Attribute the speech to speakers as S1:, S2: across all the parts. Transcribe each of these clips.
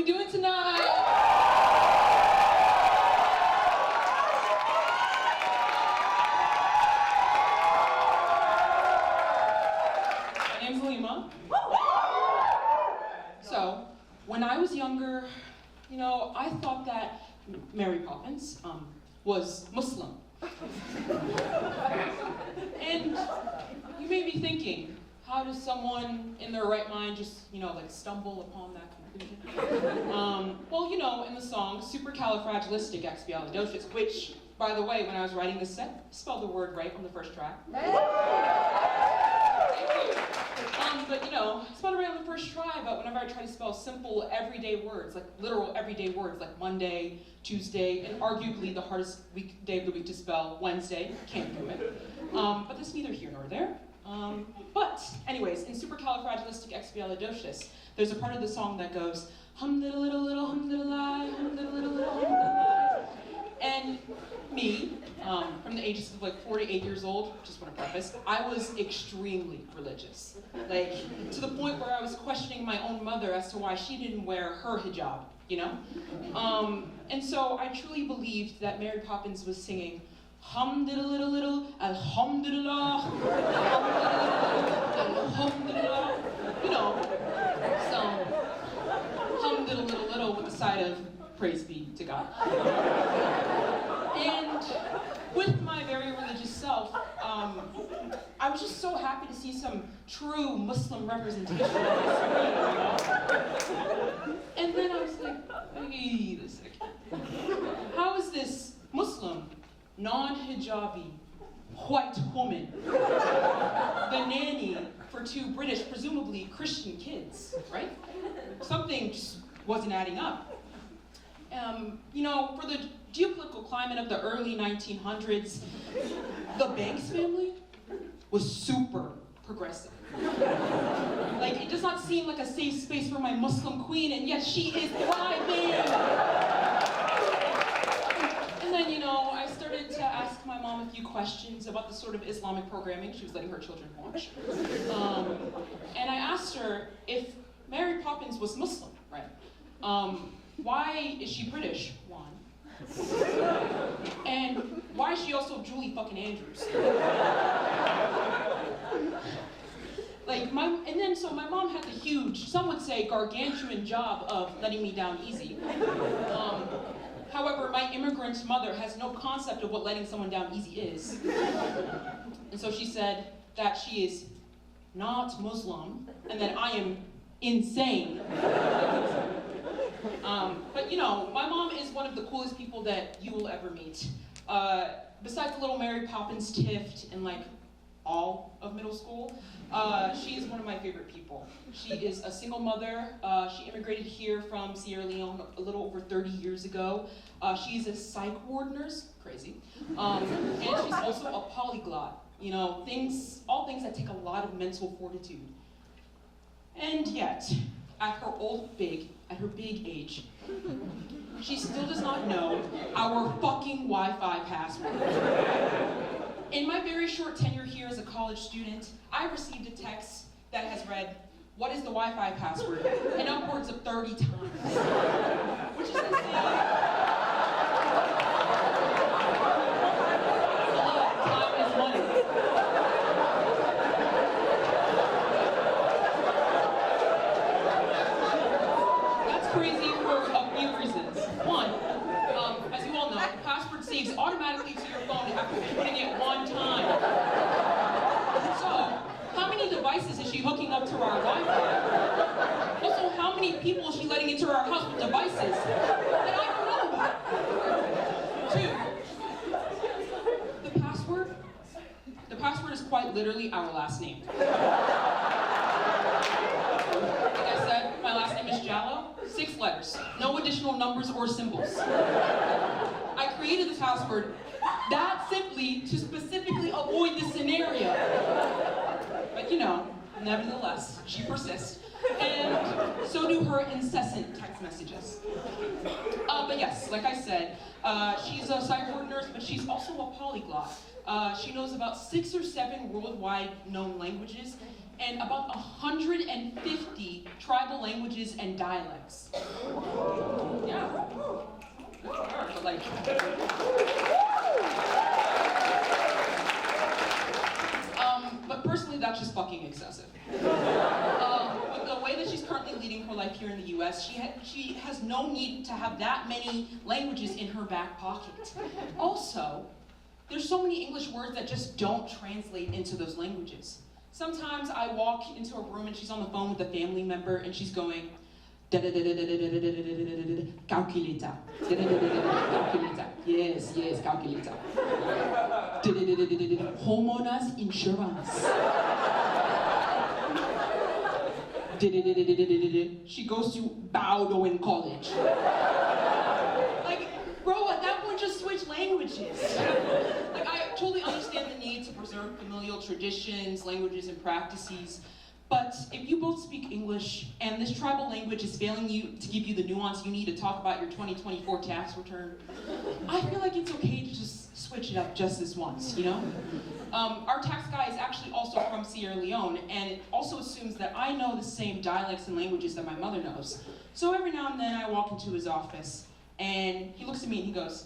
S1: we doing tonight? My name's Alimah. So, when I was younger, you know, I thought that Mary Poppins was Muslim. And you may be thinking, how does someone in their right mind just, you know, like stumble upon that conclusion? Well, you know, in the song Supercalifragilisticexpialidocious, which, by the way, when I was writing this set, spelled the word right on the first track. But you know, spelled it right on the first try, but whenever I try to spell simple everyday words, like literal everyday words, like Monday, Tuesday, and arguably the hardest day of the week to spell, Wednesday, can't do it. But that's neither here nor there. But anyways, in Supercalifragilisticexpialidocious, there's a part of the song that goes, hum diddle little little hum diddle lie, hum diddle little little hum diddle lie. And me, from the ages of like 4 to 8 years old, just want to preface, I was extremely religious. Like, to the point where I was questioning my own mother as to why she didn't wear her hijab, you know? And so I truly believed that Mary Poppins was singing, hum diddle little little, alhamdulillah, alhamdulillah, you know, some hum diddle little little with the side of praise be to God. And with my very religious self, I was just so happy to see some true Muslim representation on the screen, you know? And then I was like, wait a second. How is this Muslim, non-hijabi, white woman, the nanny for 2 British, presumably Christian kids, right? Something just wasn't adding up. You know, for the geopolitical climate of the early 1900s, the Banks family was super progressive. Like, it does not seem like a safe space for my Muslim queen, and yet she is thriving. And then, you know, I started to ask my mom a few questions about the sort of Islamic programming she was letting her children watch. And I asked her if Mary Poppins was Muslim, right? Why is she British, one? And why is she also Julie fucking Andrews? Like, so my mom had the huge, some would say gargantuan job of letting me down easy. However, my immigrant mother has no concept of what letting someone down easy is. And so she said that she is not Muslim, and that I am insane. But you know, my mom is one of the coolest people that you will ever meet. Besides the little Mary Poppins tift and like all of middle school, she is one of my favorite people. She is a single mother. She immigrated here from Sierra Leone a little over 30 years ago. She is a psych ward nurse, crazy. And she's also a polyglot. You know, all things that take a lot of mental fortitude. And yet, at her big age, she still does not know our fucking Wi-Fi password. In my very short tenure here as a college student, I received a text that has read, "What is the Wi-Fi password?" and upwards of 30 times. Which is insane. Time is money. Crazy for a few reasons. One, as you all know, the password saves automatically to your phone after putting it one time. So, how many devices is she hooking up to our Wi-Fi? Also, how many people is she letting into our house with devices that I don't know about? 2, the password is quite literally our last name. Like I said, my last name is Jalloh. 6 letters, no additional numbers or symbols. I created this password that simply to specifically avoid this scenario. But you know, nevertheless, she persists. And so do her incessant text messages. But yes, like I said, she's a psych ward nurse, but she's also a polyglot. She knows about 6 or 7 worldwide known languages, and about 150 tribal languages and dialects. Yeah. But like, but personally, that's just fucking excessive. With the way that she's currently leading her life here in the US, she has no need to have that many languages in her back pocket. Also, there's so many English words that just don't translate into those languages. Sometimes I walk into a room and she's on the phone with a family member and she's going, calculator. Yes, calculator. Homeowners insurance. She goes to Bowdoin College. Like, bro, at that point, just switch languages. Like, I totally understand the need to preserve familial traditions, languages, and practices. But if you both speak English and this tribal language is failing you to give you the nuance you need to talk about your 2024 tax return, I feel like it's okay to just switch it up just this once, you know? Our tax guy is actually also from Sierra Leone, and it also assumes that I know the same dialects and languages that my mother knows. So every now and then I walk into his office, and he looks at me and he goes,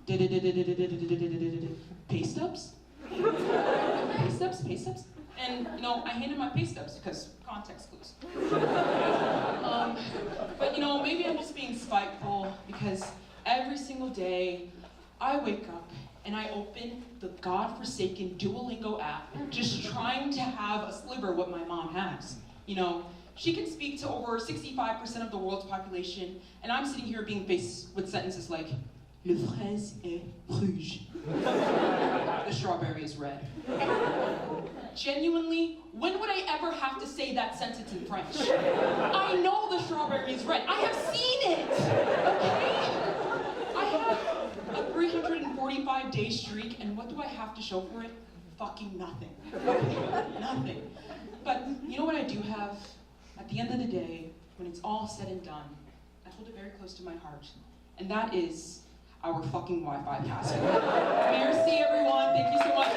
S1: pay stubs? Pay stubs? And, you know, I hand him my pay stubs because context clues. But, you know, maybe I'm just being spiteful because every single day I wake up and I open the godforsaken Duolingo app just trying to have a sliver of what my mom has. You know, she can speak to over 65% of the world's population, and I'm sitting here being faced with sentences like, le fraise est rouge. The strawberry is red. Genuinely, when would I ever have to say that sentence in French? I know the strawberry is red. I have seen it, okay? I have a 345-day streak, and what do I have to show for it? Fucking nothing. Nothing. But you know what I do have? At the end of the day, when it's all said and done, I hold it very close to my heart, and that is our fucking Wi-Fi password. Merci everyone, thank you so much.